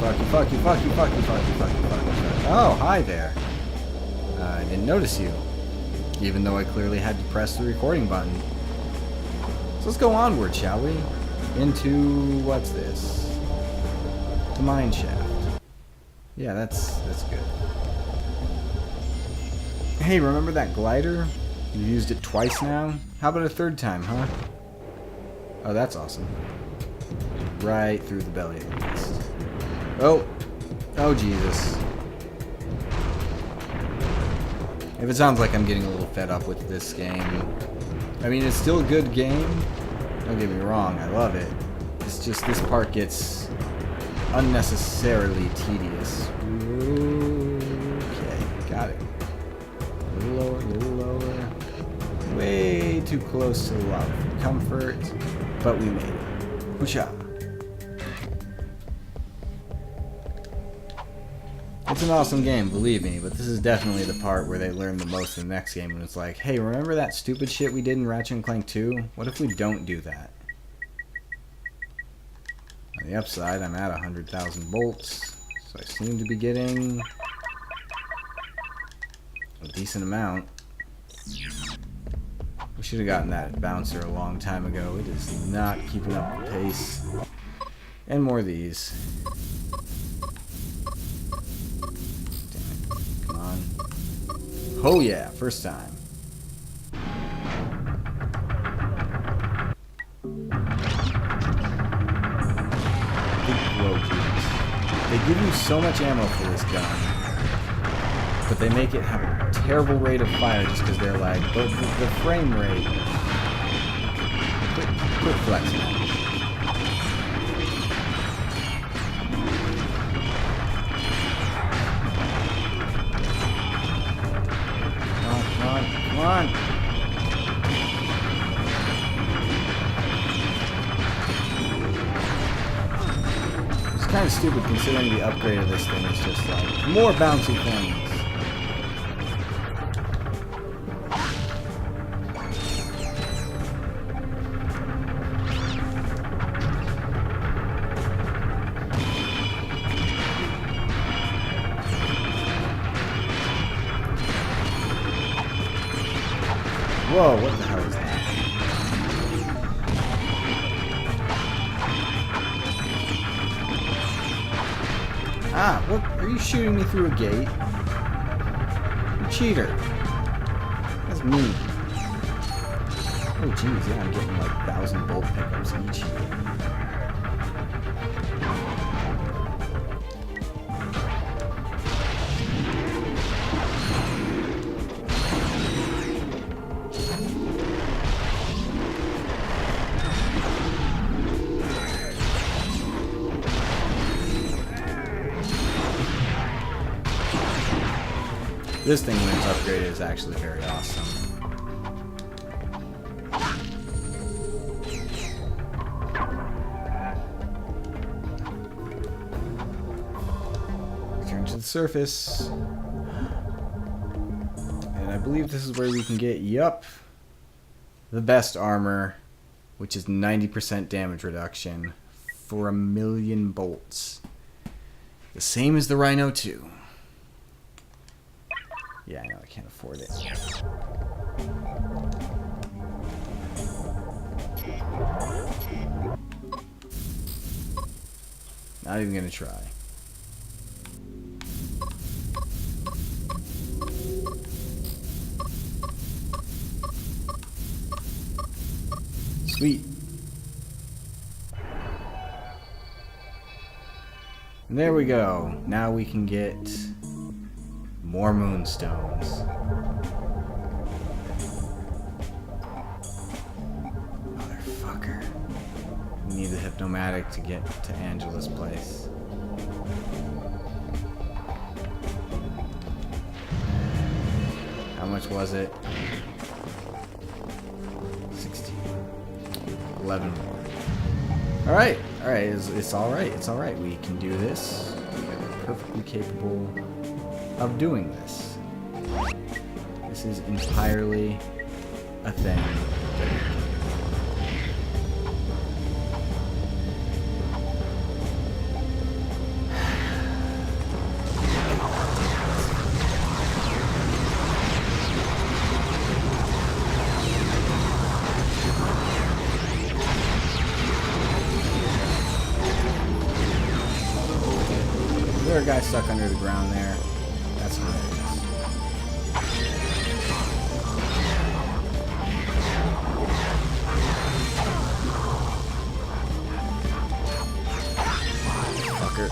fuck you, fuck you, fuck you, fuck you, fuck you, fuck you, fuck you, fuck you. Oh, hi there. I didn't notice you. Even though I clearly had to press the recording button. So let's go onward, shall we? Into... what's this? The mine shaft. Yeah, that's good. Hey, remember that glider? You used it twice now? How about a third time, huh? Oh, that's awesome. Right through the belly of the beast. Oh! Oh, Jesus. If it sounds like I'm getting a little fed up with this game, I mean, it's still a good game. Don't get me wrong, I love it. It's just this part gets unnecessarily tedious. Okay, got it. A little lower, a little lower. Way too close to the lava for comfort, but we made it. Whoosha. It's an awesome game, believe me, but this is definitely the part where they learn the most in the next game, when it's like, hey, remember that stupid shit we did in Ratchet and Clank 2? What if we don't do that? On the upside, I'm at 100,000 bolts, so I seem to be getting a decent amount. We should have gotten that bouncer a long time ago. It is not keeping up the pace. And more of these. Come on. Oh yeah, first time. Whoa, jeez. They give you so much ammo for this gun, but they make it have a terrible rate of fire just because they're like, the frame rate. Quit flexing. Come on, come on. It's kind of stupid considering the upgrade of this thing is just like more bouncy things. Whoa, what the hell is that? Ah, what? Are you shooting me through a gate? You cheater. That's mean. Oh, jeez, yeah, I'm getting like 1,000 bolt pickups each. This thing, when it's upgraded, is actually very awesome. Return to the surface. And I believe this is where we can get, yup, the best armor, which is 90% damage reduction for 1,000,000 bolts. The same as the Rhino 2. Yeah, I know, I can't afford it. Not even gonna try. Sweet. And there we go. Now we can get more moonstones. Motherfucker. We need the hypnomatic to get to Angela's place. How much was it? 16. 11 more. Alright, alright, it's alright, it's alright. We can do this. We're perfectly capable of doing this. This is entirely a thing. there a guy stuck under the ground there? That's hilarious. Fucker.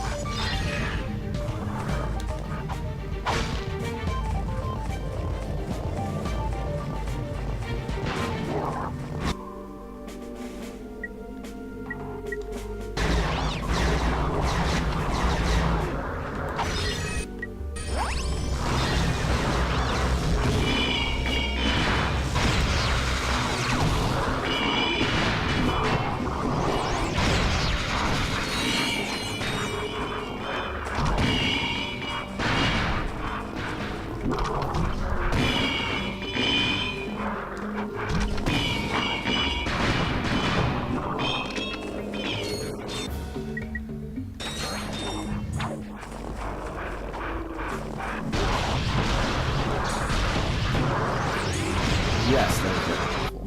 Yes, that is very helpful.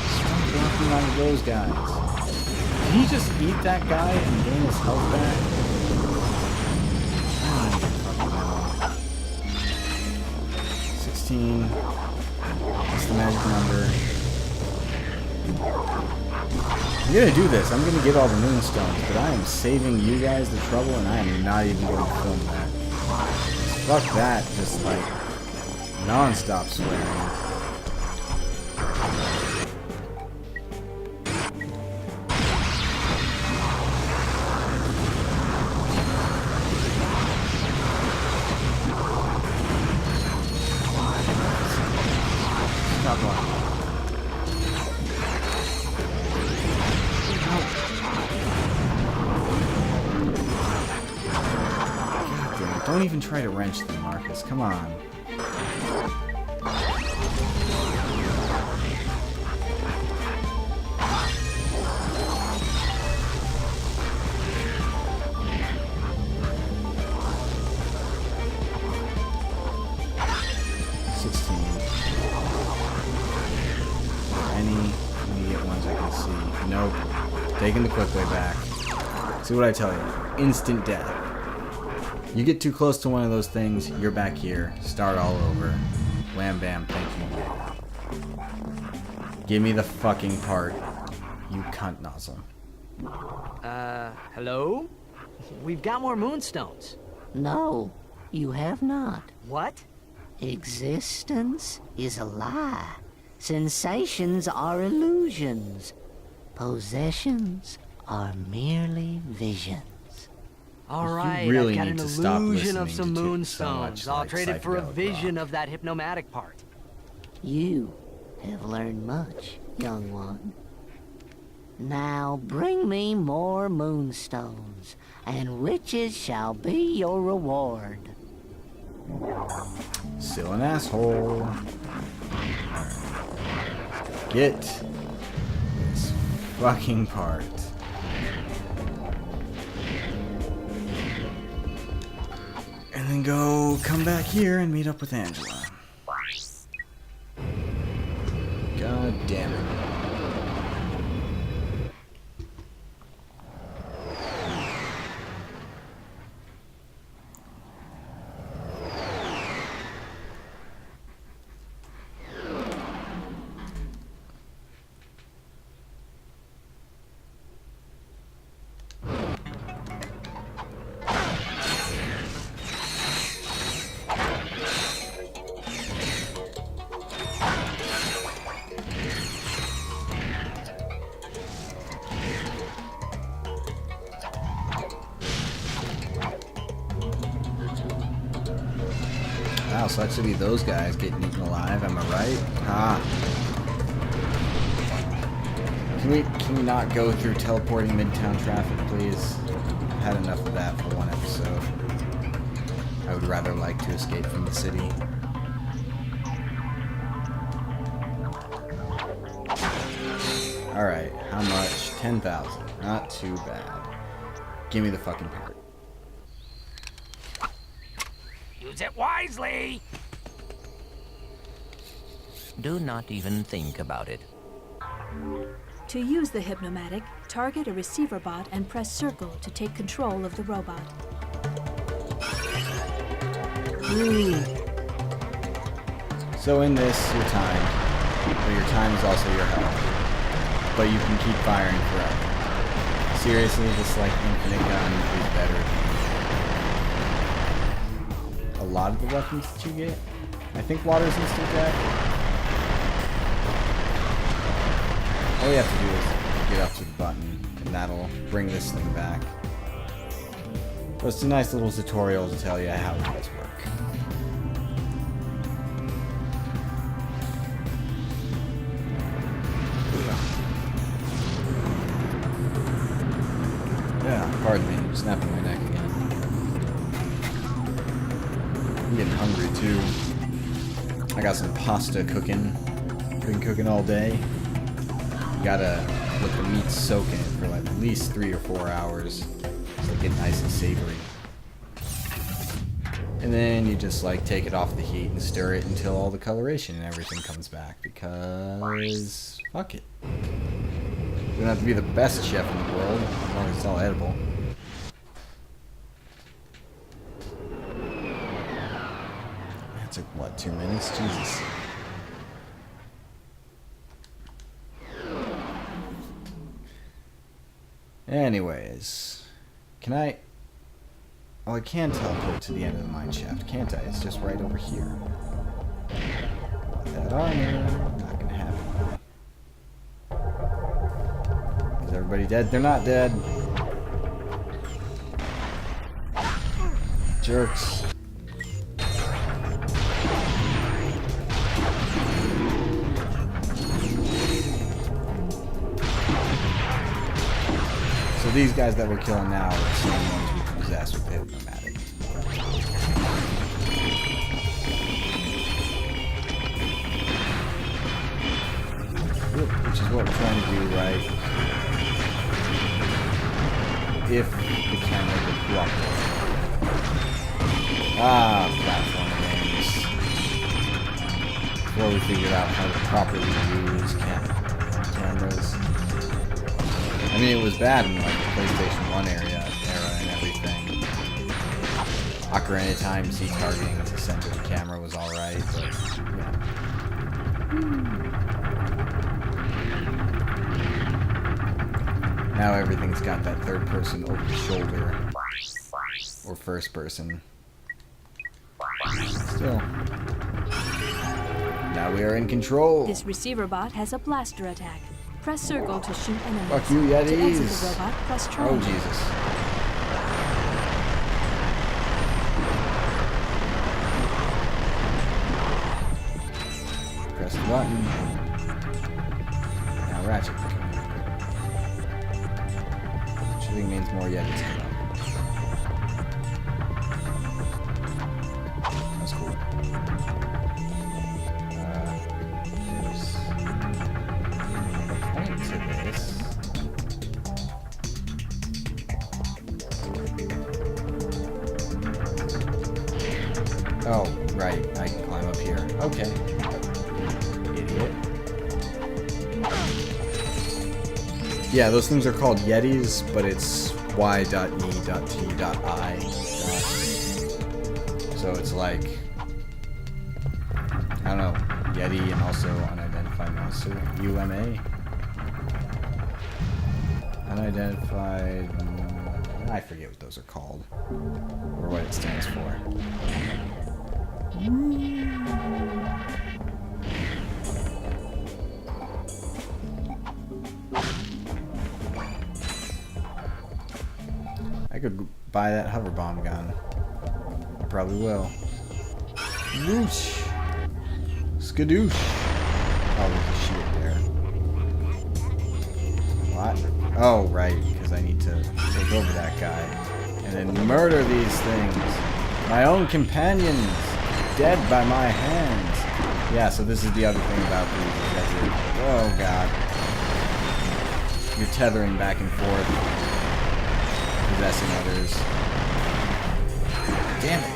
Stop blocking on those guys. Did he just eat that guy and gain his health back? I don't even fucking know. 16. That's the magic number. I'm gonna do this. I'm gonna get all the moonstones, but I am saving you guys the trouble, and I am not even going to film that. Fuck that, just like non-stop swearing. Stop blocking. Don't even try to wrench them, Marcus. Come on. Any immediate ones I can see? Nope. Taking the quick way back. See what I tell you. Instant death. You get too close to one of those things, you're back here. Start all over. Wham bam, thank you. Give me the fucking part, you cunt nozzle. Hello? We've got more moonstones. No, you have not. What? Existence is a lie. Sensations are illusions. Possessions are merely visions. Alright, really I've got need an to stop illusion of listening some to so moonstones. much, I'll like, trade it for a psychedelic vision rock. of that hypnomatic part. You have learned much, young one. Now bring me more moonstones, and riches shall be your reward. Still an asshole. Get this fucking part. And then come back here and meet up with Angela. God damn it. Wow, so that should be those guys getting eaten alive, am I right? Ah. Can we not go through teleporting midtown traffic, please? I've had enough of that for one episode. I would rather like to escape from the city. Alright, how much? 10,000. Not too bad. Give me the fucking part. You Use it wisely! Do not even think about it. To use the Hypnomatic, target a receiver bot and press circle to take control of the robot. So in this, you're timed, but your time is also your health. But you can keep firing forever. Seriously, this like infinite gun is better than a lot of the weapons that you get. I think water's instant death. All you have to do is get up to the button, and that'll bring this thing back. But it's a nice little tutorial to tell you how it does work. Yeah, pardon me, I'm snapping my neck again. I'm getting hungry too. I got some pasta cooking. Been cooking all day. Gotta let the meat soak in it for like at least 3 or 4 hours so it get nice and savory. And then you just like take it off the heat and stir it until all the coloration and everything comes back, because fuck it. You don't have to be the best chef in the world as long as it's all edible. That took what, 2 minutes? Jesus. Anyways, can I... Oh, I can teleport to the end of the mine shaft, can't I? It's just right over here. That armor, not gonna happen. Is everybody dead? They're not dead. Jerks. So these guys that we're killing now are the same ones we possess with the Hypnomatic. Which is what we're trying to do, right? If the camera would cooperate. Ah, platform games. Before we figured out how to properly use cameras. I mean, it was bad in like the PlayStation 1 era and everything. Ocarina of Time C targeting to center the camera was alright, but yeah. Now everything's got that third person over the shoulder. Or first person. Still. Now we are in control. This receiver bot has a blaster attack. Press circle to shoot enemies. Fuck you, Yetis. To exit the robot, press triangle. Oh, Jesus. Press the button. Now Ratchet. Which I think means more Yetis come up. That's cool. There's to this. Oh, right. I can climb up here. Okay. Idiot. Yeah, those things are called Yetis, but it's y.e.t.i. So it's like, I don't know, Yeti and also unidentified monster. UMA? Unidentified... I forget what those are called. Or what it stands for. I could buy that hover bomb gun. I probably will. Whoosh! Skadoosh! Oh, there's a shield there. What? Oh, right, because I need to take over that guy. And then murder these things. My own companions! Dead by my hands! Yeah, so this is the other thing about these. Is that oh, God. You're tethering back and forth. Possessing others. Damn it.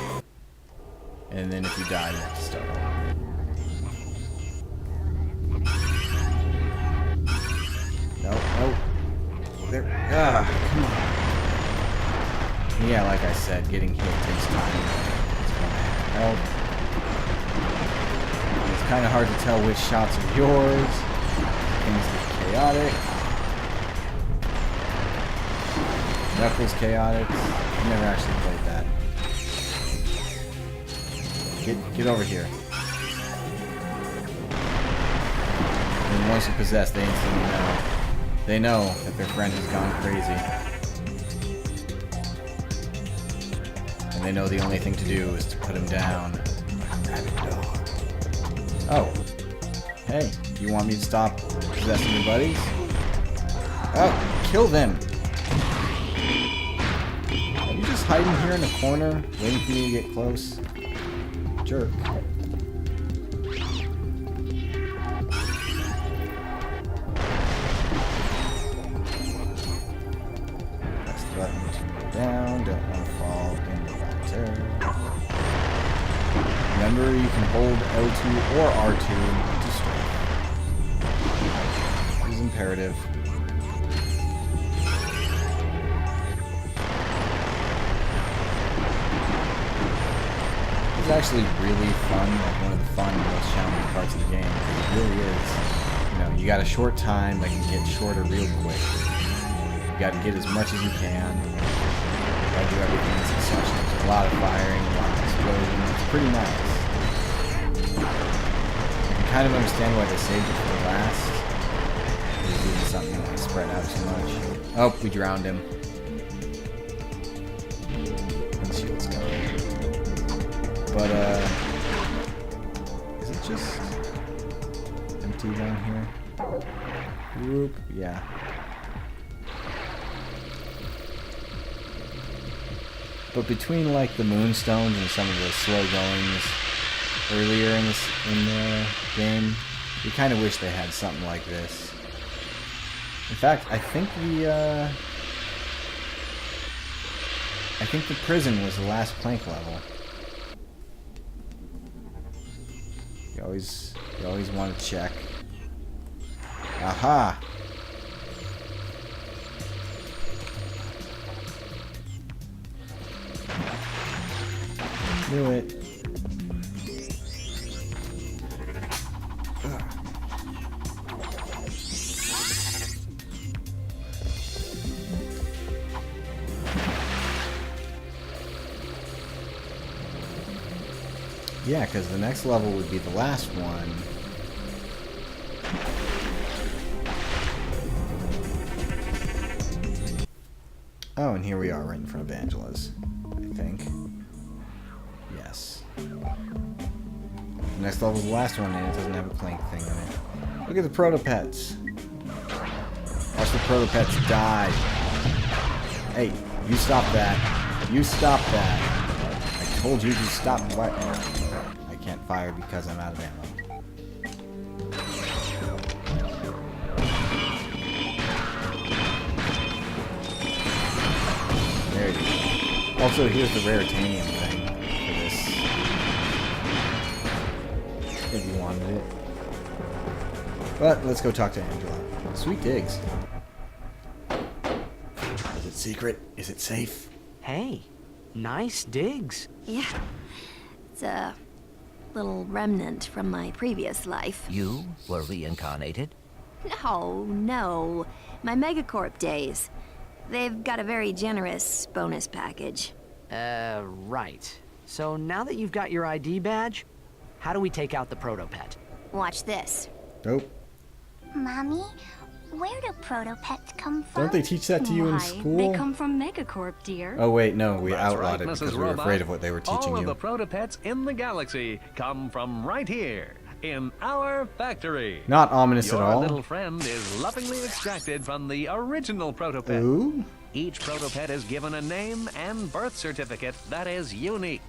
And then if you die, you have to start over. No, no. There. Come on. Yeah, like I said, getting hit takes time. It's gonna help. It's kind of hard to tell which shots are yours. Things get chaotic. Knuckles chaotic. I've never actually played that. Get over here. And once you're possessed, they instantly know. They know that their friend has gone crazy. And they know the only thing to do is to put him down. Rabbit dog. Oh. Hey, you want me to stop possessing your buddies? Oh, kill them. Are you just hiding here in the corner, waiting for me to get close? Jerk. Press the button to go down, don't want to fall in the water. Remember, you can hold L2 or R2 to strike. This is imperative. It's actually really fun, like one of the fun, most challenging parts of the game. It really is. You know, you got a short time that can get shorter real quick. You got to get as much as you can. You got to do everything in succession. There's a lot of firing, a lot of explosions. It's pretty nice. I kind of understand why they saved it for the last. They're doing something like spread out too much. Oh, we drowned him. And the shield's gone. But, is it just empty down here? Whoop, yeah. But between, like, the moonstones and some of the slow goings earlier in the game, you kind of wish they had something like this. In fact, I think the prison was the last Clank level. You always want to check. Aha! Knew it. Yeah, because the next level would be the last one. Oh, and here we are right in front of Angela's, I think. Yes. The next level is the last one, and it doesn't have a Clank thing in it. Look at the Protopets. Watch the Protopets die. Hey, you stop that. You stop that. I told you to stop. What? I can't fire because I'm out of ammo. There it is. Also, here's the raritanium thing for this. If you wanted it. But let's go talk to Angela. Sweet digs. Is it secret? Is it safe? Hey, nice digs. Yeah. It's a little remnant from my previous life. You were reincarnated? No. My Megacorp days. They've got a very generous bonus package. Right. So now that you've got your ID badge, how do we take out the Protopet? Watch this. Nope. Mommy, where do Protopets come from? Don't they teach that to you in Why, school? They come from Megacorp, dear. Oh wait, no, we That's outlawed right, it because Mrs. we were Robot. afraid of what they were teaching All you. of the Protopets in the galaxy come from right here, in our factory. Not ominous Your at all. little friend is lovingly extracted from the original Protopet. Ooh. Each Protopet is given a name and birth certificate that is unique.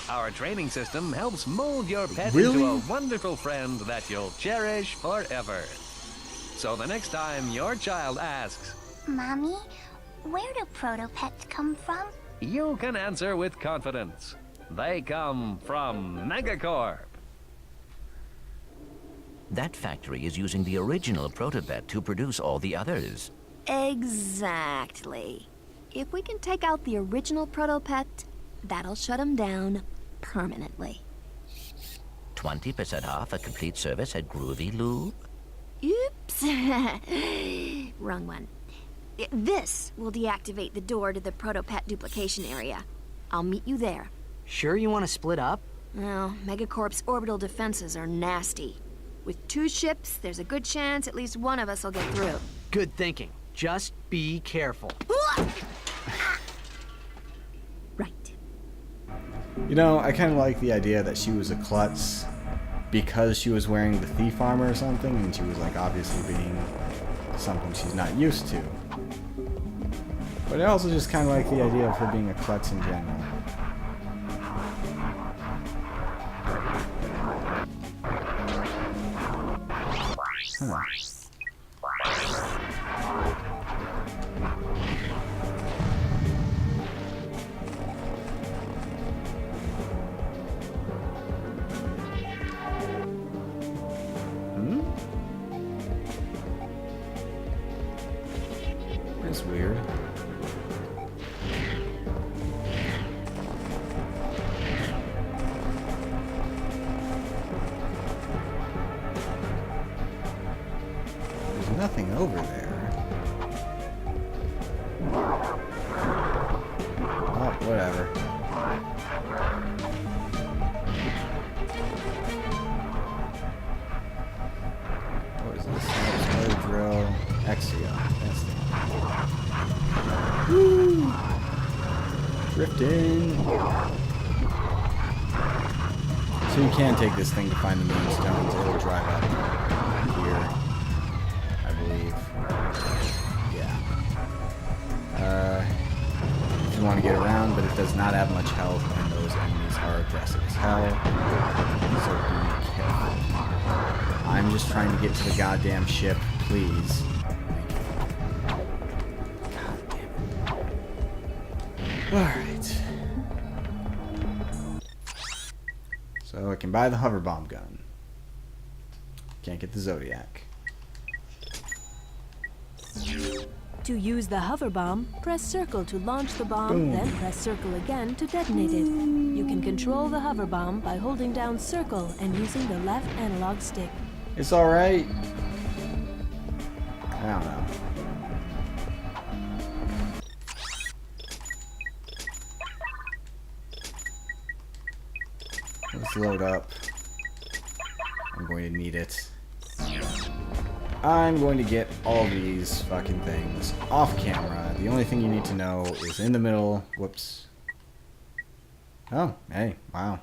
Our training system helps mold your pet Really? into a wonderful friend that you'll cherish forever. So the next time your child asks, Mommy, where do Protopets come from? you can answer with confidence. They come from Megacorp. That factory is using the original protopet to produce all the others. Exactly. If we can take out the original protopet, that'll shut him down permanently. 20% off a complete service at Groovy Lube. Oops. Wrong one. This will deactivate the door to the protopet duplication area. I'll meet you there. Sure you want to split up? Well, Megacorp's orbital defenses are nasty. With 2 ships, there's a good chance at least one of us will get through. Good thinking. Just be careful. Right. You know, I kind of like the idea that she was a klutz because she was wearing the thief armor or something, and she was like obviously being something she's not used to. But I also just kind of like the idea of her being a klutz in general. Huh. That's weird. There's nothing over there. Oh, whatever. What is this? Another drill. Exia. That's the Woo! Drifting. So you can take this thing to find the moonstones. It'll drive up here, I believe. Yeah. If you want to get around, but it does not have much health, and those enemies are aggressive as hell. So be careful. I'm just trying to get to the goddamn ship, please. Alright. So I can buy the hover bomb gun. Can't get the Zodiac. To use the hover bomb, press circle to launch the bomb, Boom. then press circle again to detonate it. You can control the hover bomb by holding down circle and using the left analog stick. It's alright. I don't know. Let's load up. I'm going to need it. I'm going to get all these fucking things off camera. The only thing you need to know is in the middle. Whoops. Oh, hey, wow.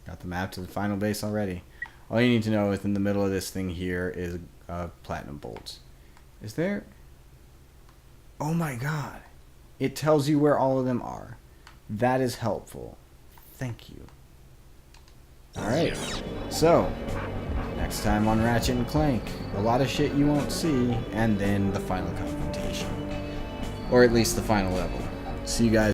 Got the map to the final base already. All you need to know is in the middle of this thing here is platinum bolts. Is there? Oh my god. It tells you where all of them are. That is helpful. Thank you. Alright, so, next time on Ratchet and Clank, a lot of shit you won't see, and then the final confrontation. Or at least the final level. See you guys.